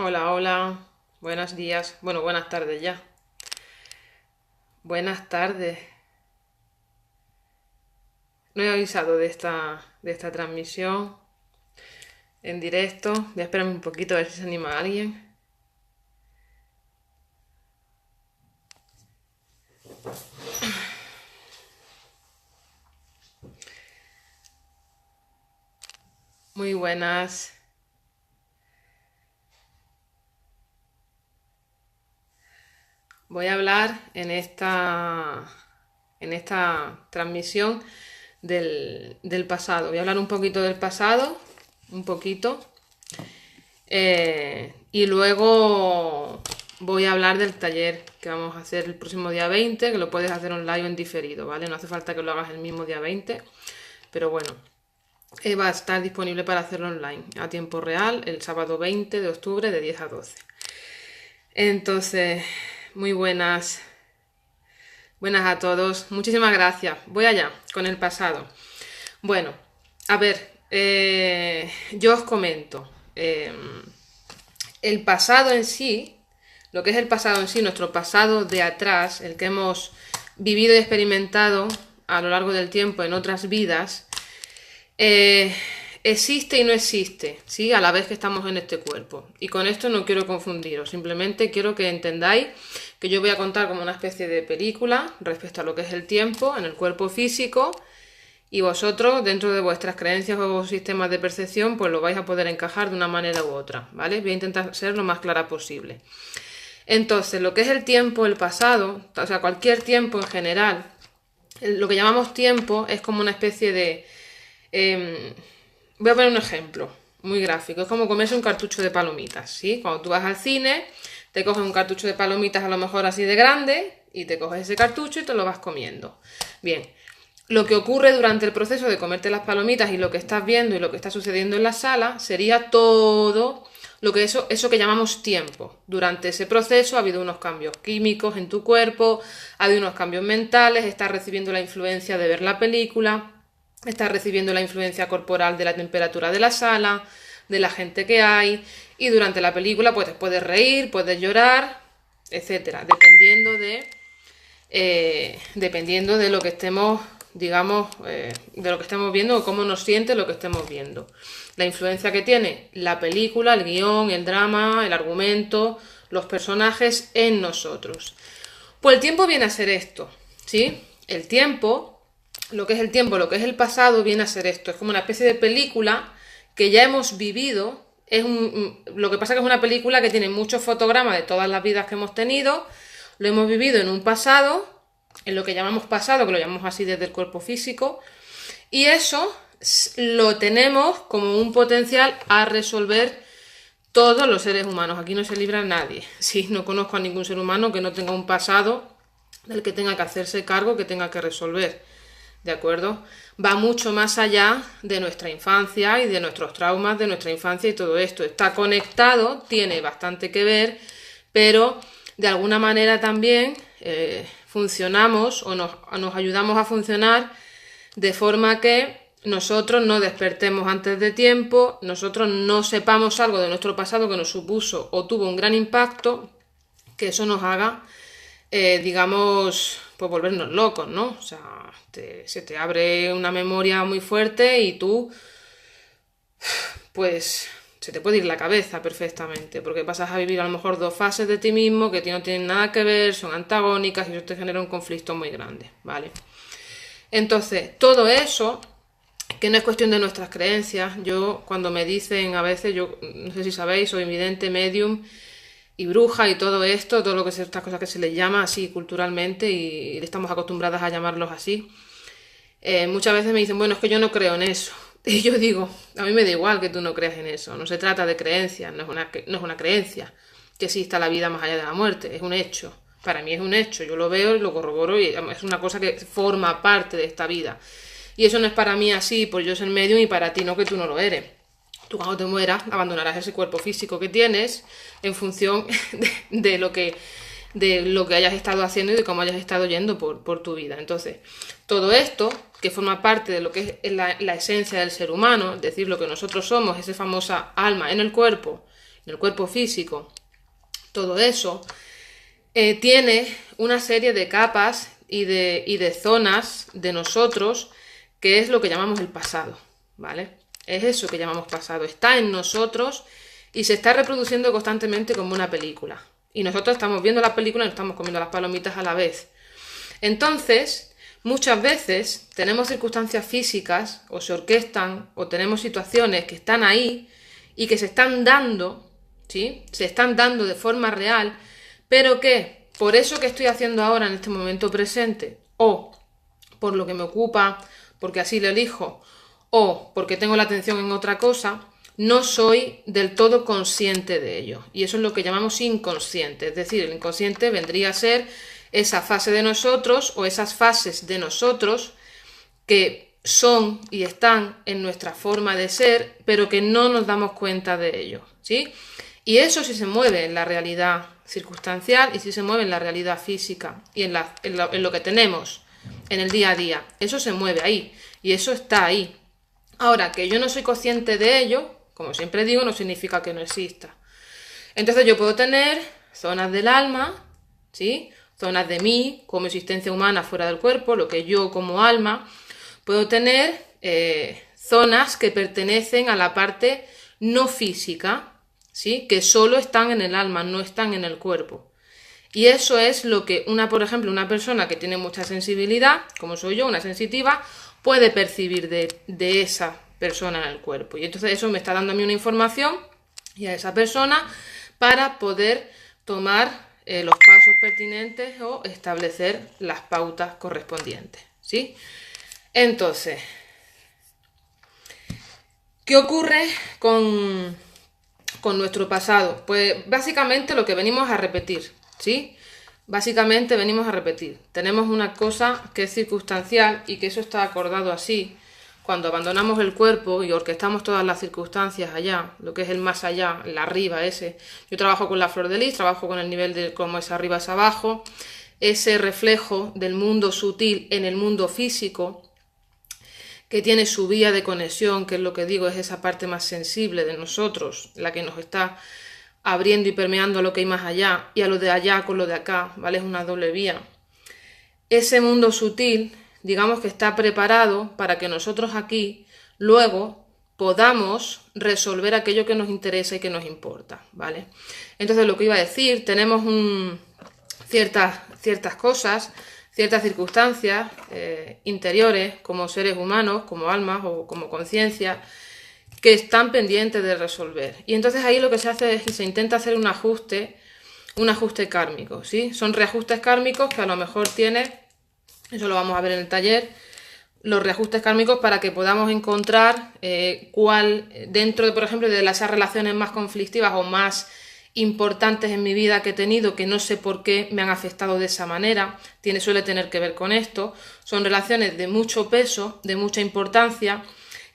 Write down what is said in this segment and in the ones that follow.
Hola, hola, buenos días, bueno, buenas tardes ya. Buenas tardes. No he avisado de esta transmisión en directo. Voy a esperarme un poquito a ver si se anima alguien. Muy buenas. Voy a hablar en esta transmisión del pasado. Voy a hablar un poquito del pasado, un poquito. Y luego voy a hablar del taller que vamos a hacer el próximo día 20, que lo puedes hacer online o en diferido, ¿vale? No hace falta que lo hagas el mismo día 20, pero bueno, va a estar disponible para hacerlo online a tiempo real el sábado 20 de octubre de 10 a 12. Entonces, muy buenas a todos. Muchísimas gracias. Voy allá con el pasado. Bueno, a ver, yo os comento. El pasado en sí, lo que es el pasado en sí, nuestro pasado de atrás, el que hemos vivido y experimentado a lo largo del tiempo en otras vidas, eh, existe y no existe, ¿sí? A la vez que estamos en este cuerpo. Y con esto no quiero confundiros, simplemente quiero que entendáis que yo voy a contar como una especie de película respecto a lo que es el tiempo en el cuerpo físico y vosotros, dentro de vuestras creencias o sistemas de percepción, pues lo vais a poder encajar de una manera u otra, ¿vale? Voy a intentar ser lo más clara posible. Entonces, lo que es el tiempo, el pasado, o sea, cualquier tiempo en general, lo que llamamos tiempo es como una especie de... voy a poner un ejemplo muy gráfico. Es como comerse un cartucho de palomitas, ¿sí? Cuando tú vas al cine, te coges un cartucho de palomitas a lo mejor así de grande y te coges ese cartucho y te lo vas comiendo. Bien, lo que ocurre durante el proceso de comerte las palomitas y lo que estás viendo y lo que está sucediendo en la sala sería todo lo que eso que llamamos tiempo. Durante ese proceso ha habido unos cambios químicos en tu cuerpo, ha habido unos cambios mentales, estás recibiendo la influencia de ver la película, estás recibiendo la influencia corporal de la temperatura de la sala, de la gente que hay, y durante la película pues puedes reír, puedes llorar, etcétera, dependiendo de lo que estemos, digamos, de lo que estemos viendo o cómo nos siente lo que estemos viendo. La influencia que tiene la película, el guión, el drama, el argumento, los personajes en nosotros. Pues el tiempo viene a ser esto, ¿sí? El tiempo, lo que es el tiempo, lo que es el pasado, viene a ser esto. Es como una especie de película que ya hemos vivido. Lo que pasa es que es una película que tiene muchos fotogramas de todas las vidas que hemos tenido. Lo hemos vivido en un pasado, en lo que llamamos pasado, que lo llamamos así desde el cuerpo físico, y eso lo tenemos como un potencial a resolver todos los seres humanos. Aquí no se libra nadie. Sí, no conozco a ningún ser humano que no tenga un pasado del que tenga que hacerse cargo, que tenga que resolver. ¿De acuerdo? Va mucho más allá de nuestra infancia y de nuestros traumas de nuestra infancia y todo esto. Está conectado, tiene bastante que ver, pero de alguna manera también funcionamos o nos ayudamos a funcionar de forma que nosotros no despertemos antes de tiempo, nosotros no sepamos algo de nuestro pasado que nos supuso o tuvo un gran impacto, que eso nos haga, digamos, pues volvernos locos, ¿no? O sea, se te abre una memoria muy fuerte y tú, pues, se te puede ir la cabeza perfectamente, porque pasas a vivir a lo mejor dos fases de ti mismo que no tienen nada que ver, son antagónicas y eso te genera un conflicto muy grande, ¿vale? Entonces, todo eso, que no es cuestión de nuestras creencias, yo cuando me dicen a veces, yo no sé si sabéis, soy vidente, medium y bruja y todo esto, todo lo que es estas cosas que se les llama así culturalmente y estamos acostumbradas a llamarlos así, muchas veces me dicen, bueno, es que yo no creo en eso. Y yo digo, a mí me da igual que tú no creas en eso, no se trata de creencias, no es una creencia que exista la vida más allá de la muerte, es un hecho. Para mí es un hecho, yo lo veo y lo corroboro y es una cosa que forma parte de esta vida. Y eso no es para mí así, por yo ser medium y para ti no, que tú no lo eres. Tú cuando te mueras abandonarás ese cuerpo físico que tienes en función de lo que hayas estado haciendo y de cómo hayas estado yendo por tu vida. Entonces, todo esto, que forma parte de lo que es la esencia del ser humano, es decir, lo que nosotros somos, esa famosa alma en el cuerpo, el cuerpo físico, todo eso, tiene una serie de capas y de zonas de nosotros, que es lo que llamamos el pasado, ¿vale? Es eso que llamamos pasado, está en nosotros y se está reproduciendo constantemente como una película. Y nosotros estamos viendo la película y estamos comiendo las palomitas a la vez. Entonces, muchas veces tenemos circunstancias físicas, o se orquestan, o tenemos situaciones que están ahí y que se están dando, ¿sí? Se están dando de forma real, pero que por eso que estoy haciendo ahora en este momento presente, o por lo que me ocupa, porque así lo elijo, o porque tengo la atención en otra cosa, no soy del todo consciente de ello. Y eso es lo que llamamos inconsciente. Es decir, el inconsciente vendría a ser esa fase de nosotros o esas fases de nosotros que son y están en nuestra forma de ser, pero que no nos damos cuenta de ello, ¿sí? Y eso sí se mueve en la realidad circunstancial y sí se mueve en la realidad física y en lo que tenemos en el día a día. Eso se mueve ahí y eso está ahí. Ahora, que yo no soy consciente de ello, como siempre digo, no significa que no exista. Entonces yo puedo tener zonas del alma, ¿sí? Zonas de mí, como existencia humana fuera del cuerpo, lo que yo como alma. Puedo tener zonas que pertenecen a la parte no física, ¿sí? Que solo están en el alma, no están en el cuerpo. Y eso es lo que por ejemplo, una persona que tiene mucha sensibilidad, como soy yo, una sensitiva, puede percibir de esa persona en el cuerpo. Y entonces eso me está dando a mí una información y a esa persona para poder tomar los pasos pertinentes o establecer las pautas correspondientes, ¿sí? Entonces, ¿qué ocurre con nuestro pasado? Pues básicamente lo que venimos a repetir, ¿sí? Básicamente venimos a repetir. Tenemos una cosa que es circunstancial y que eso está acordado así. Cuando abandonamos el cuerpo y orquestamos todas las circunstancias allá, lo que es el más allá, el arriba ese. Yo trabajo con la flor de lis, trabajo con el nivel de cómo es arriba es abajo, ese reflejo del mundo sutil en el mundo físico, que tiene su vía de conexión, que es lo que digo, es esa parte más sensible de nosotros, la que nos está abriendo y permeando a lo que hay más allá y a lo de allá con lo de acá, ¿vale? Es una doble vía. Ese mundo sutil, digamos que está preparado para que nosotros aquí luego podamos resolver aquello que nos interesa y que nos importa, ¿vale? Entonces lo que iba a decir, tenemos ciertas cosas, ciertas circunstancias interiores como seres humanos, como almas o como conciencia, que están pendientes de resolver. Y entonces ahí lo que se hace es que se intenta hacer un ajuste kármico, ¿sí? Son reajustes kármicos que a lo mejor tiene, eso lo vamos a ver en el taller, los reajustes kármicos para que podamos encontrar cuál, dentro de, por ejemplo, de esas relaciones más conflictivas o más importantes en mi vida que he tenido, que no sé por qué me han afectado de esa manera, suele tener que ver con esto, son relaciones de mucho peso, de mucha importancia,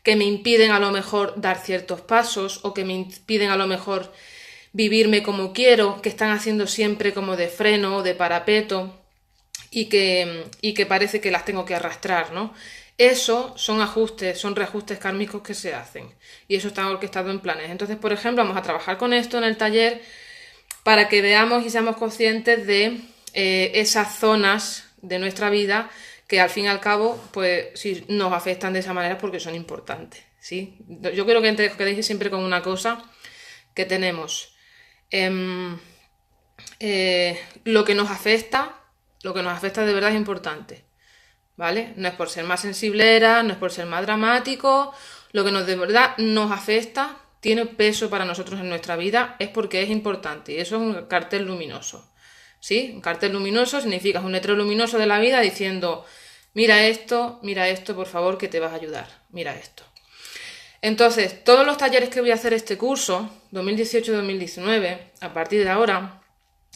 que me impiden a lo mejor dar ciertos pasos o que me impiden a lo mejor vivirme como quiero, que están haciendo siempre como de freno o de parapeto y que parece que las tengo que arrastrar, ¿no? Eso son ajustes, son reajustes kármicos que se hacen y eso está orquestado en planes. Entonces, por ejemplo, vamos a trabajar con esto en el taller para que veamos y seamos conscientes de esas zonas de nuestra vida que al fin y al cabo, pues sí nos afectan de esa manera porque son importantes, ¿sí? Yo quiero que quedéis siempre con una cosa que tenemos. Lo que nos afecta de verdad es importante, ¿vale? No es por ser más sensiblera, no es por ser más dramático, lo que de verdad nos afecta, tiene peso para nosotros en nuestra vida, es porque es importante y eso es un cartel luminoso, ¿sí? Un cartel luminoso significa un letrero luminoso de la vida diciendo mira esto, por favor, que te vas a ayudar, mira esto. Entonces, todos los talleres que voy a hacer este curso, 2018-2019, a partir de ahora,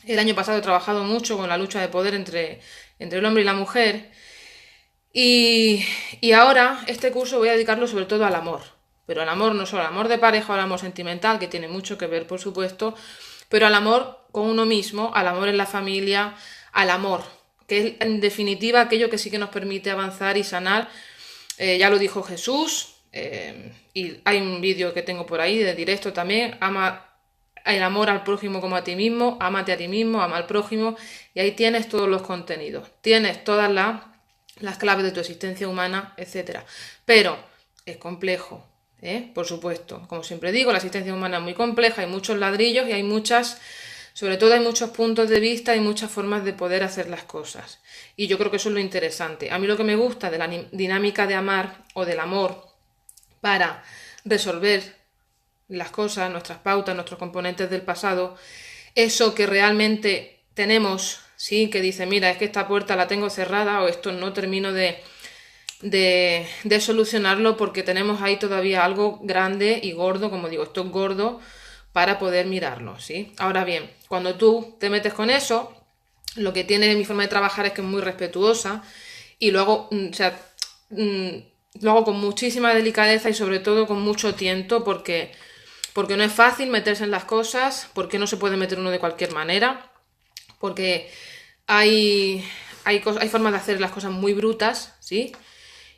el año pasado he trabajado mucho con la lucha de poder entre el hombre y la mujer y ahora este curso voy a dedicarlo sobre todo al amor, pero al amor no solo al amor de pareja o al amor sentimental, que tiene mucho que ver, por supuesto, pero al amor con uno mismo, al amor en la familia, al amor, que es en definitiva aquello que sí que nos permite avanzar y sanar. Ya lo dijo Jesús, y hay un vídeo que tengo por ahí de directo también, ama el amor al prójimo como a ti mismo, ámate a ti mismo, ama al prójimo, y ahí tienes todos los contenidos, tienes todas las claves de tu existencia humana, etcétera. Pero es complejo, por supuesto. Como siempre digo, la existencia humana es muy compleja, hay muchos ladrillos y hay sobre todo hay muchos puntos de vista y muchas formas de poder hacer las cosas. Y yo creo que eso es lo interesante. A mí lo que me gusta de la dinámica de amar o del amor para resolver las cosas, nuestras pautas, nuestros componentes del pasado, eso que realmente tenemos, sí, que dice, mira, es que esta puerta la tengo cerrada o esto no termino de solucionarlo porque tenemos ahí todavía algo grande y gordo, como digo, esto es gordo para poder mirarlo, ¿sí? Ahora bien, cuando tú te metes con eso, lo que tiene mi forma de trabajar es que es muy respetuosa y lo hago, o sea, lo hago con muchísima delicadeza y sobre todo con mucho tiento porque no es fácil meterse en las cosas, porque no se puede meter uno de cualquier manera, porque hay formas de hacer las cosas muy brutas, ¿sí?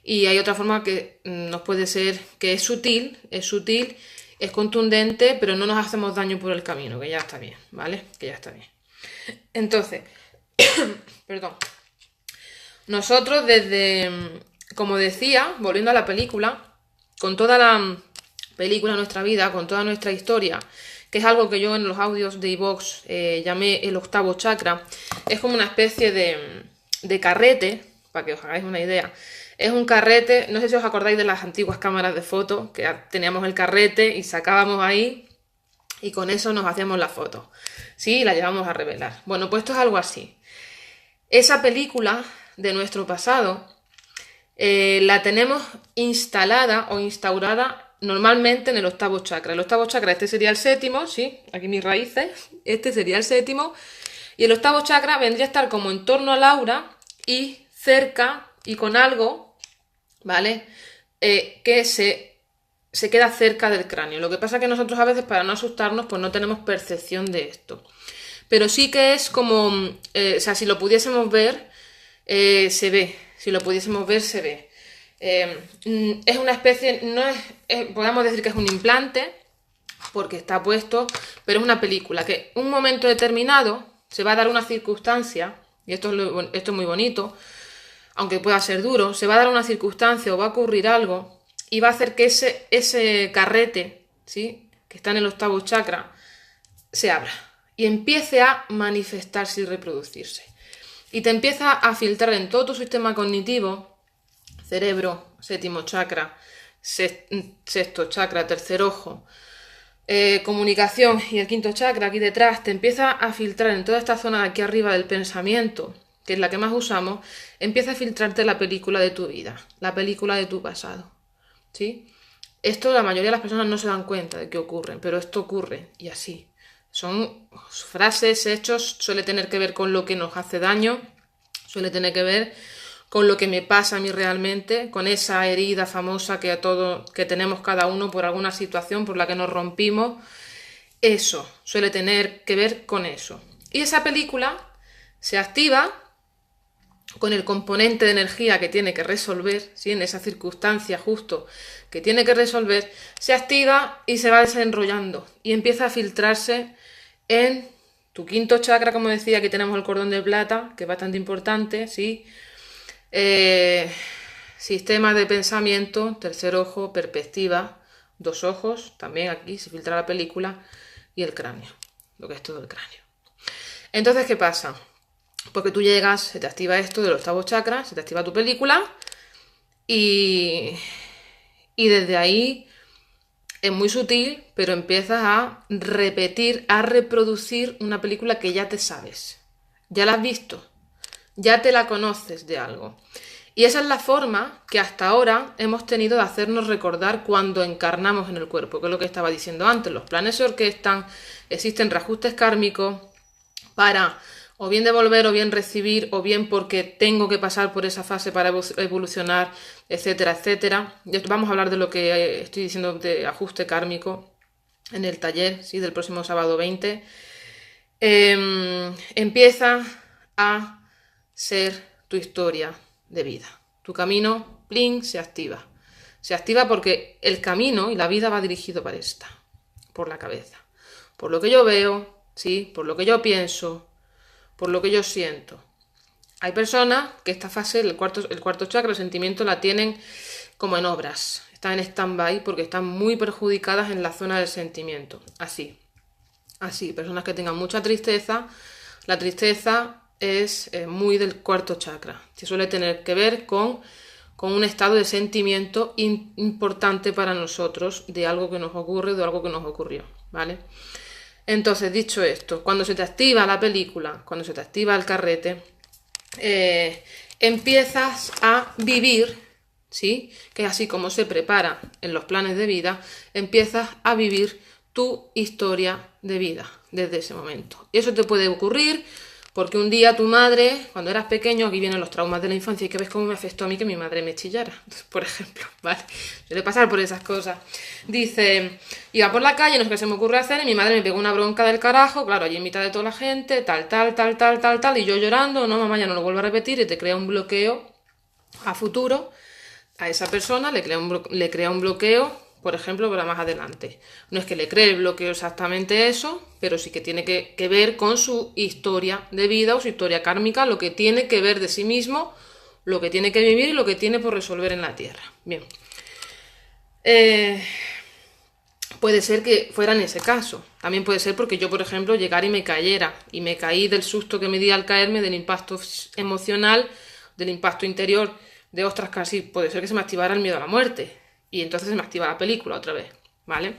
Y hay otra forma que nos puede ser, que es sutil, es contundente, pero no nos hacemos daño por el camino, que ya está bien, ¿vale? Que ya está bien. Entonces, perdón, nosotros desde, como decía, volviendo a la película, con toda la película de nuestra vida, con toda nuestra historia, que es algo que yo en los audios de iVoox llamé el octavo chakra, es como una especie de carrete, para que os hagáis una idea. Es un carrete, no sé si os acordáis de las antiguas cámaras de fotos, que teníamos el carrete y sacábamos ahí y con eso nos hacíamos la foto, ¿sí? Y la llevamos a revelar. Bueno, pues esto es algo así. Esa película de nuestro pasado la tenemos instalada o instaurada normalmente en el octavo chakra. El octavo chakra, este sería el séptimo, ¿sí? Aquí mis raíces, este sería el séptimo. Y el octavo chakra vendría a estar como en torno al aura y cerca y con algo, ¿vale? Que se queda cerca del cráneo. Lo que pasa es que nosotros a veces, para no asustarnos, pues no tenemos percepción de esto. Pero sí que es como, o sea, si lo pudiésemos ver, se ve. Si lo pudiésemos ver, se ve. Es una especie, no podemos decir que es un implante, porque está puesto, pero es una película que en un momento determinado se va a dar una circunstancia, y esto es muy bonito, aunque pueda ser duro, se va a dar una circunstancia o va a ocurrir algo y va a hacer que ese carrete, ¿sí?, que está en el octavo chakra, se abra y empiece a manifestarse y reproducirse. Y te empieza a filtrar en todo tu sistema cognitivo, cerebro, séptimo chakra, sexto chakra, tercer ojo, comunicación y el quinto chakra aquí detrás, te empieza a filtrar en toda esta zona de aquí arriba del pensamiento, que es la que más usamos, empieza a filtrarte la película de tu vida, la película de tu pasado, ¿sí? Esto la mayoría de las personas no se dan cuenta de que ocurre, pero esto ocurre y así. Son frases, hechos, suele tener que ver con lo que nos hace daño, suele tener que ver con lo que me pasa a mí realmente, con esa herida famosa que tenemos cada uno por alguna situación por la que nos rompimos. Eso suele tener que ver con eso. Y esa película se activa con el componente de energía que tiene que resolver, ¿sí?, en esa circunstancia justo que tiene que resolver, se activa y se va desenrollando y empieza a filtrarse en tu quinto chakra, como decía, que tenemos el cordón de plata, que es bastante importante, ¿sí? Sistema de pensamiento, tercer ojo, perspectiva, dos ojos, también aquí se filtra la película, y el cráneo, lo que es todo el cráneo. Entonces, ¿qué pasa? Porque tú llegas, se te activa esto del octavo chakra, se te activa tu película y desde ahí es muy sutil, pero empiezas a repetir, a reproducir una película que ya te sabes, ya la has visto, ya te la conoces de algo. Y esa es la forma que hasta ahora hemos tenido de hacernos recordar cuando encarnamos en el cuerpo, que es lo que estaba diciendo antes. Los planes se orquestan, existen reajustes kármicos para o bien devolver, o bien recibir, o bien porque tengo que pasar por esa fase para evolucionar, etcétera, etcétera. Vamos a hablar de lo que estoy diciendo de ajuste kármico en el taller, ¿sí?, del próximo sábado 20. Empieza a ser tu historia de vida. Tu camino, plin, se activa. Se activa porque el camino y la vida va dirigido para por la cabeza. por lo que yo veo, ¿sí? Por lo que yo pienso, por lo que yo siento. Hay personas que esta fase, el cuarto chakra, el sentimiento, la tienen como en obras. Están en stand-by porque están muy perjudicadas en la zona del sentimiento. Así, personas que tengan mucha tristeza. La tristeza es muy del cuarto chakra. Se suele tener que ver con un estado de sentimiento importante para nosotros de algo que nos ocurre, de algo que nos ocurrió, ¿vale? Entonces, dicho esto, cuando se te activa la película, cuando se te activa el carrete, empiezas a vivir, ¿sí? Que es así como se prepara en los planes de vida, empiezas a vivir tu historia de vida desde ese momento. Y eso te puede ocurrir porque un día tu madre, cuando eras pequeño, aquí vienen los traumas de la infancia y que ves cómo me afectó a mí que mi madre me chillara, por ejemplo, ¿vale? Suele pasar por esas cosas. Dice, iba por la calle, no sé qué se me ocurre hacer, y mi madre me pegó una bronca del carajo, claro, allí en mitad de toda la gente, tal, y yo llorando, no, mamá, ya no lo vuelvo a repetir, y te crea un bloqueo a futuro, a esa persona le crea un bloqueo, por ejemplo, para más adelante. No es que le cree el bloqueo exactamente eso, pero sí que tiene que ver con su historia de vida o su historia kármica, lo que tiene que ver de sí mismo, lo que tiene que vivir y lo que tiene por resolver en la Tierra. Bien. Puede ser que fuera en ese caso. También puede ser porque yo, por ejemplo, llegara y me cayera. Y me caí del susto que me di al caerme, del impacto emocional, del impacto interior, de ostras, casi puede ser que se me activara el miedo a la muerte. Y entonces se me activa la película otra vez, ¿vale?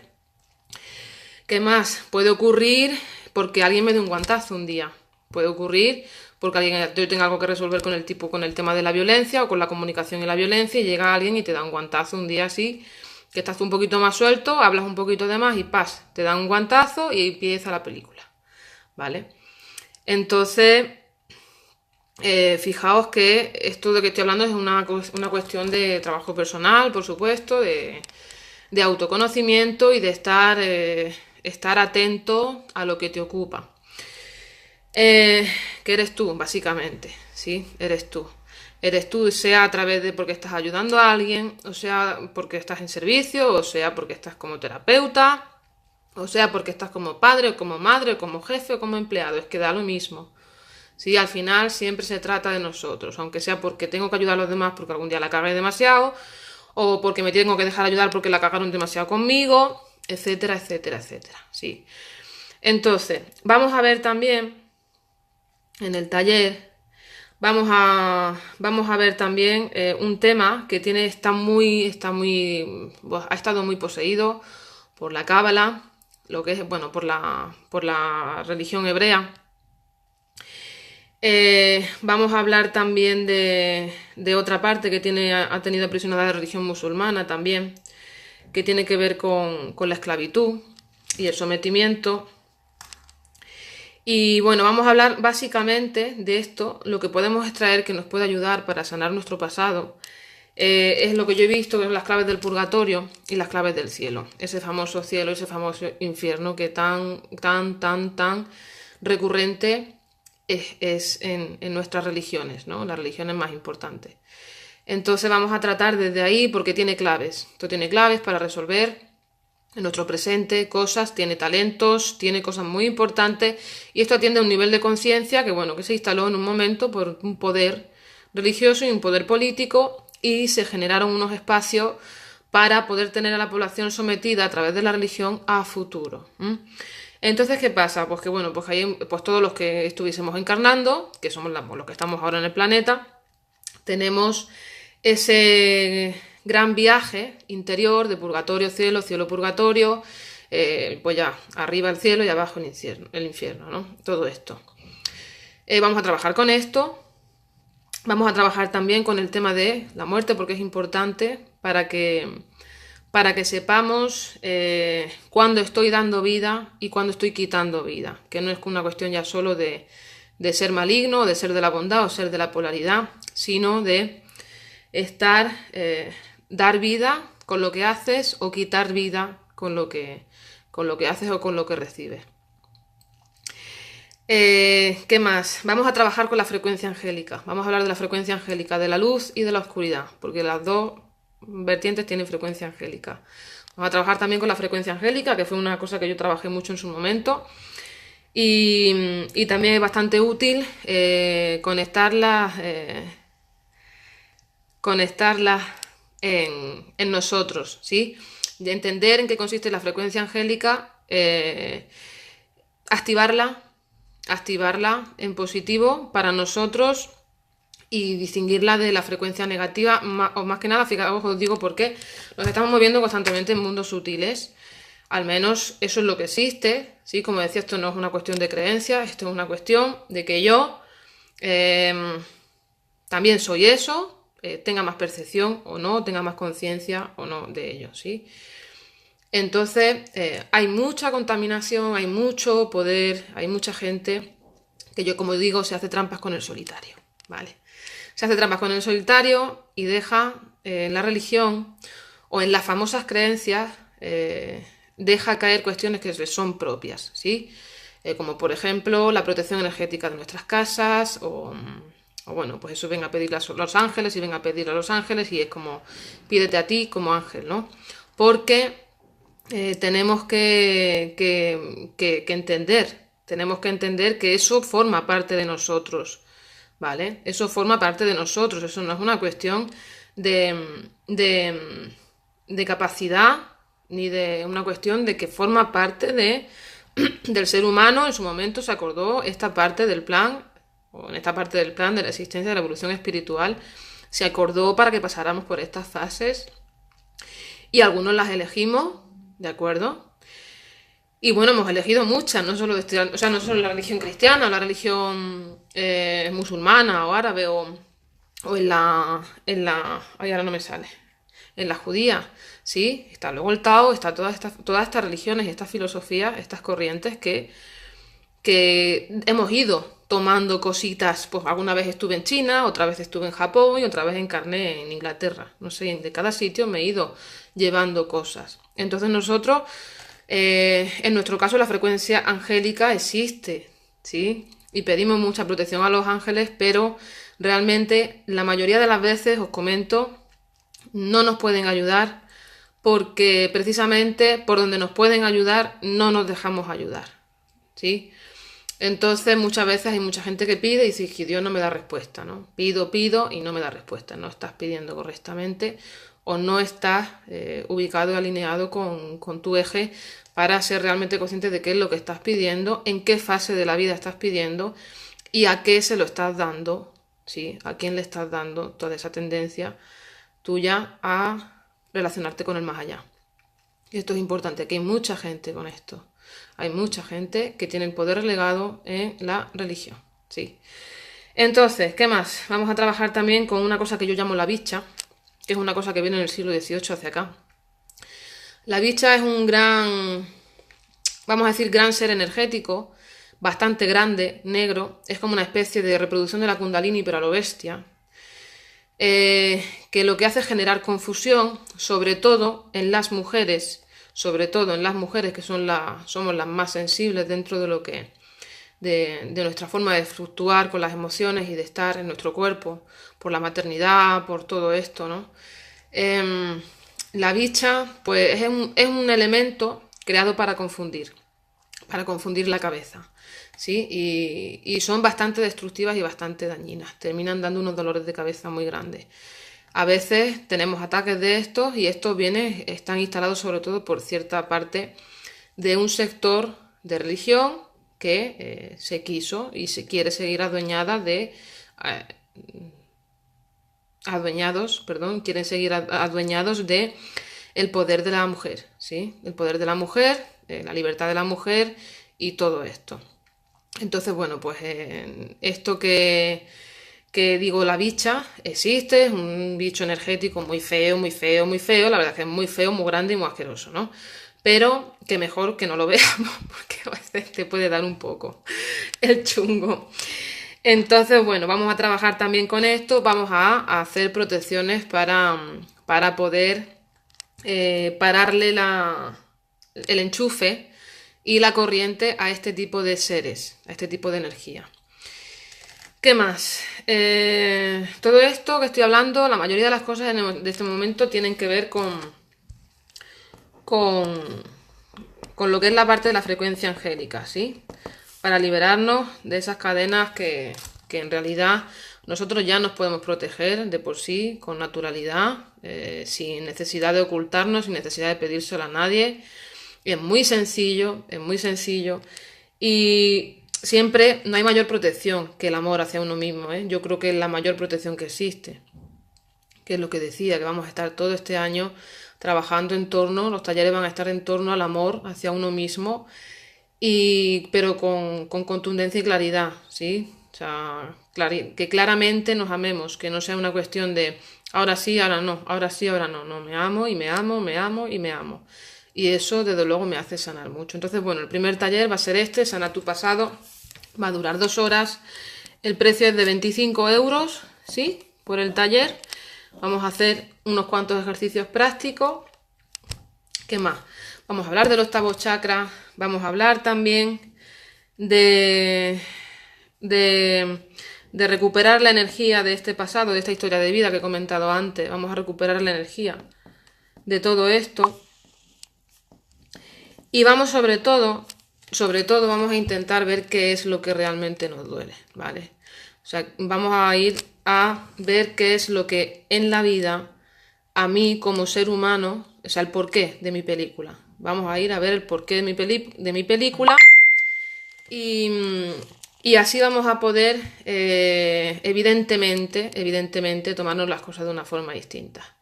¿Qué más? Puede ocurrir porque alguien me dé un guantazo un día. Puede ocurrir porque yo tenga algo que resolver con el tema de la violencia o con la comunicación y la violencia y llega alguien y te da un guantazo un día así, que estás un poquito más suelto, hablas un poquito de más y te da un guantazo y empieza la película, ¿vale? Entonces, fijaos que esto de que estoy hablando es una cuestión de trabajo personal, por supuesto, de autoconocimiento y de estar atento a lo que te ocupa. Que eres tú, básicamente, ¿sí? Eres tú. Eres tú, sea a través de porque estás ayudando a alguien, o sea porque estás en servicio, o sea porque estás como terapeuta, o sea porque estás como padre, o como madre, o como jefe, o como empleado. Es que da lo mismo. Sí, al final siempre se trata de nosotros, aunque sea porque tengo que ayudar a los demás porque algún día la cagué demasiado, o porque me tengo que dejar ayudar porque la cagaron demasiado conmigo, etcétera, etcétera, etcétera. Sí. Entonces, vamos a ver también en el taller, vamos a ver también un tema que ha estado muy poseído por la cábala, lo que es, bueno, por la religión hebrea. Vamos a hablar también de otra parte que ha tenido aprisionada la religión musulmana también, que tiene que ver con la esclavitud y el sometimiento. Y bueno, vamos a hablar básicamente de esto, lo que podemos extraer que nos puede ayudar para sanar nuestro pasado. Es lo que yo he visto, que son las claves del purgatorio y las claves del cielo. Ese famoso cielo, ese famoso infierno que tan recurrente es en nuestras religiones, ¿no? Las religiones más importantes. Entonces vamos a tratar desde ahí porque tiene claves. Esto tiene claves para resolver en nuestro presente cosas, tiene talentos, tiene cosas muy importantes y esto atiende a un nivel de conciencia que se instaló en un momento por un poder religioso y un poder político y se generaron unos espacios para poder tener a la población sometida a través de la religión a futuro. Entonces, ¿qué pasa? Pues que pues todos los que estuviésemos encarnando, que somos los que estamos ahora en el planeta, tenemos ese gran viaje interior de purgatorio, cielo, cielo, purgatorio, pues ya, arriba el cielo y abajo el infierno, ¿no? Todo esto. Vamos a trabajar con esto. Vamos a trabajar también con el tema de la muerte porque es importante para que sepamos cuándo estoy dando vida y cuándo estoy quitando vida, que no es una cuestión ya solo de ser maligno, de ser de la bondad o ser de la polaridad, sino de dar vida con lo que haces o quitar vida con lo que haces o con lo que recibes. ¿Qué más? Vamos a trabajar con la frecuencia angélica. Vamos a hablar de la frecuencia angélica, de la luz y de la oscuridad, porque las dos vertientes tienen frecuencia angélica. Vamos a trabajar también con la frecuencia angélica, que fue una cosa que yo trabajé mucho en su momento. Y también es bastante útil conectarlas en nosotros, ¿sí? De entender en qué consiste la frecuencia angélica, activarla, activarla en positivo para nosotros y distinguirla de la frecuencia negativa, o más que nada, fijaos, os digo por qué, nos estamos moviendo constantemente en mundos sutiles, al menos eso es lo que existe, ¿sí? Como decía, esto no es una cuestión de creencias, esto es una cuestión de que yo también soy eso, tenga más percepción o no, tenga más conciencia o no de ello, ¿sí? Entonces, hay mucha contaminación, hay mucho poder, hay mucha gente que yo, como digo, se hace trampas con el solitario, ¿vale? Se hace trampas con el solitario y deja en la religión o en las famosas creencias, deja caer cuestiones que son propias, ¿sí? Como por ejemplo la protección energética de nuestras casas o bueno, pues eso ven a pedirle a los ángeles y ven a pedirle a los ángeles y es como pídete a ti como ángel, ¿no? Porque tenemos que entender que eso forma parte de nosotros, ¿vale? Eso forma parte de nosotros, eso no es una cuestión de capacidad ni de una cuestión de que forma parte del ser humano. En su momento se acordó esta parte del plan, o en esta parte del plan de la existencia de la evolución espiritual, se acordó para que pasáramos por estas fases y algunos las elegimos, ¿de acuerdo? Y bueno, hemos elegido muchas, no solo, no solo la religión cristiana, o la religión musulmana o árabe o ay, ahora no me sale, en la judía, ¿sí? Está luego el Tao, está todas estas religiones y estas filosofías, estas corrientes que hemos ido tomando cositas, pues alguna vez estuve en China, otra vez estuve en Japón y otra vez encarné en Inglaterra, no sé, de cada sitio me he ido llevando cosas. Entonces nosotros, en nuestro caso la frecuencia angélica existe, ¿sí? Y pedimos mucha protección a los ángeles, pero realmente la mayoría de las veces, os comento, no nos pueden ayudar porque precisamente por donde nos pueden ayudar no nos dejamos ayudar, ¿sí? Entonces muchas veces hay mucha gente que pide y dice que Dios no me da respuesta, ¿no? Pido y no me da respuesta, no estás pidiendo correctamente o no estás ubicado y alineado con tu eje para ser realmente consciente de qué es lo que estás pidiendo, en qué fase de la vida estás pidiendo y a qué se lo estás dando, ¿sí? A quién le estás dando toda esa tendencia tuya a relacionarte con el más allá. Y esto es importante, que hay mucha gente con esto. Hay mucha gente que tiene el poder relegado en la religión, ¿sí? Entonces, ¿qué más? Vamos a trabajar también con una cosa que yo llamo la bicha, que es una cosa que viene en el siglo XVIII hacia acá. La bicha es un gran, vamos a decir, gran ser energético, bastante grande, negro, es como una especie de reproducción de la Kundalini, pero a lo bestia, que lo que hace es generar confusión, sobre todo en las mujeres, que somos las más sensibles dentro de lo que de nuestra forma de fluctuar con las emociones y de estar en nuestro cuerpo, por la maternidad, por todo esto, ¿no? La bicha, pues es un elemento creado para confundir la cabeza, ¿sí? Y son bastante destructivas y bastante dañinas, terminan dando unos dolores de cabeza muy grandes. A veces tenemos ataques de estos y estos están instalados sobre todo por cierta parte de un sector de religión que se quiso y se quiere seguir quieren seguir adueñados de el poder de la mujer, ¿sí? El poder de la mujer, la libertad de la mujer y todo esto. Entonces, bueno, pues esto que digo, la bicha existe, es un bicho energético muy feo, muy feo, muy feo, la verdad es que es muy feo, muy grande y muy asqueroso, ¿no? Pero que mejor que no lo veamos, porque a veces te puede dar un poco el chungo. Entonces, bueno, vamos a trabajar también con esto, vamos a hacer protecciones para poder pararle el enchufe y la corriente a este tipo de seres, a este tipo de energía. ¿Qué más? Todo esto que estoy hablando, la mayoría de las cosas de este momento tienen que ver con con lo que es la parte de la frecuencia angélica, ¿sí? Para liberarnos de esas cadenas que en realidad nosotros ya nos podemos proteger de por sí, con naturalidad, sin necesidad de ocultarnos, sin necesidad de pedírselo a nadie. Es muy sencillo, es muy sencillo. Y siempre no hay mayor protección que el amor hacia uno mismo, ¿eh? Yo creo que es la mayor protección que existe, que es lo que decía, que vamos a estar todo este año trabajando en torno, los talleres van a estar en torno al amor hacia uno mismo, pero con contundencia y claridad, ¿sí? O sea, que claramente nos amemos, que no sea una cuestión de ahora sí, ahora no, ahora sí, ahora no, no, me amo y me amo, me amo y me amo. Y eso, desde luego, me hace sanar mucho. Entonces, bueno, el primer taller va a ser este, Sana tu pasado, va a durar 2 horas, el precio es de 25 euros, ¿sí? Por el taller. Vamos a hacer unos cuantos ejercicios prácticos. ¿Qué más? Vamos a hablar del octavo chakra, vamos a hablar también de, de recuperar la energía de este pasado, de esta historia de vida que he comentado antes. Vamos a recuperar la energía de todo esto. Y vamos sobre todo vamos a intentar ver qué es lo que realmente nos duele, ¿vale? O sea, vamos a ir a ver qué es lo que en la vida, a mí como ser humano, o sea, el porqué de mi película. Vamos a ir a ver el porqué de mi película y así vamos a poder, evidentemente, tomarnos las cosas de una forma distinta.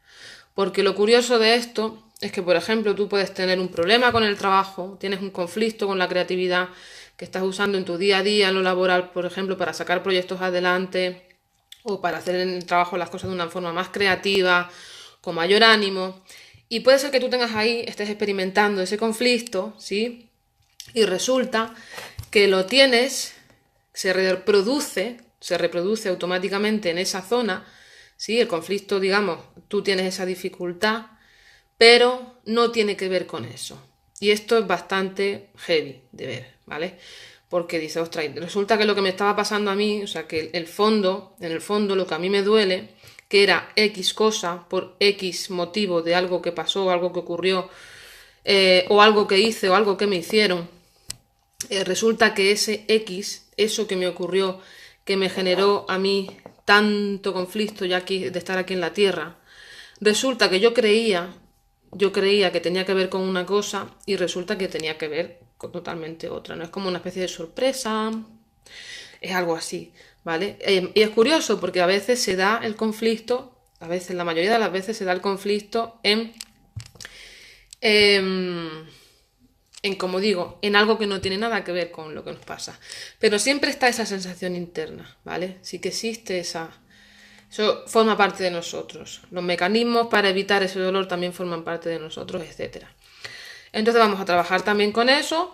Porque lo curioso de esto es que, por ejemplo, tú puedes tener un problema con el trabajo, tienes un conflicto con la creatividad que estás usando en tu día a día, en lo laboral, por ejemplo, para sacar proyectos adelante o para hacer en el trabajo las cosas de una forma más creativa, con mayor ánimo. Y puede ser que tú tengas ahí, estés experimentando ese conflicto, ¿sí? Y resulta que lo tienes, se reproduce automáticamente en esa zona, ¿sí? El conflicto, digamos, tú tienes esa dificultad, pero no tiene que ver con eso. Y esto es bastante heavy de ver, ¿vale? Porque dice, ostras, resulta que lo que me estaba pasando a mí, o sea, que en el fondo, lo que a mí me duele, que era X cosa, por X motivo de algo que pasó, algo que ocurrió, o algo que hice, o algo que me hicieron, resulta que ese X, eso que me ocurrió, que me generó a mí tanto conflicto ya aquí, de estar aquí en la Tierra, resulta que yo creía que tenía que ver con una cosa y resulta que tenía que ver con totalmente otra. No es como una especie de sorpresa, es algo así, ¿vale? Y es curioso porque a veces se da el conflicto, a veces, la mayoría de las veces se da el conflicto como digo, en algo que no tiene nada que ver con lo que nos pasa. Pero siempre está esa sensación interna, ¿vale? Sí que existe esa. Eso forma parte de nosotros. Los mecanismos para evitar ese dolor también forman parte de nosotros, etcétera. Entonces vamos a trabajar también con eso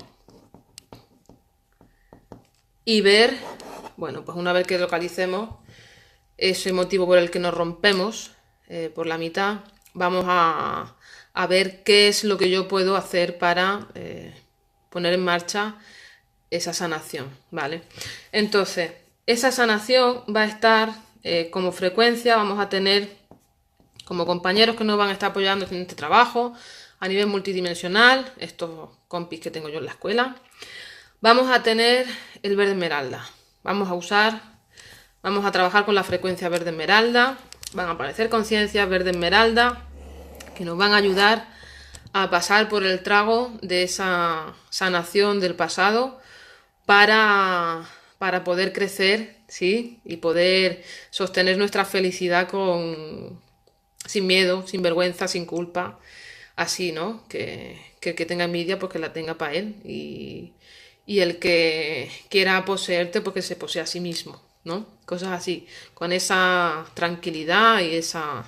y ver, bueno, pues una vez que localicemos ese motivo por el que nos rompemos por la mitad, vamos a ver qué es lo que yo puedo hacer para poner en marcha esa sanación, ¿vale? Entonces, esa sanación va a estar como frecuencia, vamos a tener como compañeros que nos van a estar apoyando en este trabajo a nivel multidimensional, estos compis que tengo yo en la escuela. Vamos a tener el verde esmeralda, vamos a trabajar con la frecuencia verde esmeralda, van a aparecer conciencias verde esmeralda que nos van a ayudar a pasar por el trago de esa sanación del pasado para poder crecer, ¿sí? Y poder sostener nuestra felicidad sin miedo, sin vergüenza, sin culpa, así, ¿no? Que el que tenga envidia, pues que la tenga para él. Y el que quiera poseerte, pues que se posea a sí mismo, ¿no? Cosas así, con esa tranquilidad y esa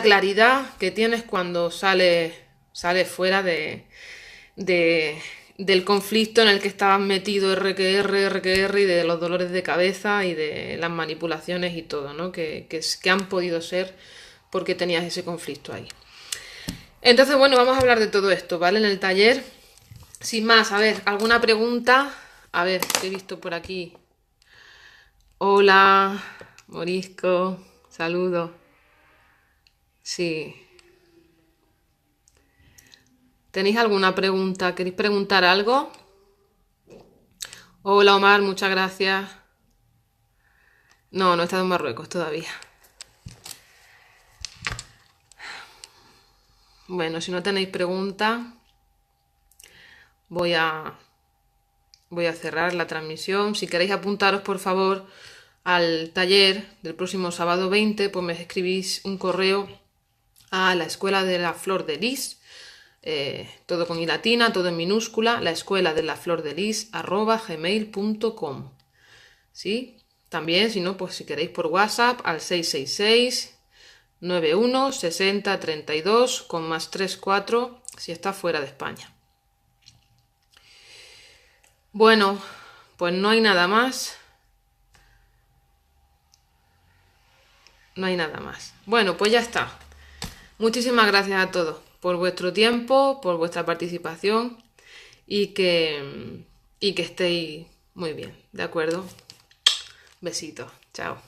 claridad que tienes cuando sales fuera del conflicto en el que estabas metido RQR y de los dolores de cabeza y de las manipulaciones y todo, ¿no? Que han podido ser porque tenías ese conflicto ahí. Entonces, bueno, vamos a hablar de todo esto, ¿vale? En el taller. Sin más, a ver, ¿alguna pregunta? A ver, ¿qué he visto por aquí? Hola, Morisco, saludos. Sí. ¿Tenéis alguna pregunta? ¿Queréis preguntar algo? Hola Omar, muchas gracias. No he estado en Marruecos todavía. Bueno, si no tenéis preguntas, voy a cerrar la transmisión. Si queréis apuntaros, por favor, al taller del próximo sábado 20, pues me escribís un correo a la Escuela de la Flor de Lis, todo con i latina, todo en minúscula, la Escuela de la Flor de Lis @gmail.com. ¿Sí? También, si no, pues si queréis por WhatsApp al 666 91 60 32 con más 34 si está fuera de España. Bueno, pues no hay nada más. No hay nada más. Bueno, pues ya está. Muchísimas gracias a todos por vuestro tiempo, por vuestra participación y que estéis muy bien, ¿de acuerdo? Besitos, chao.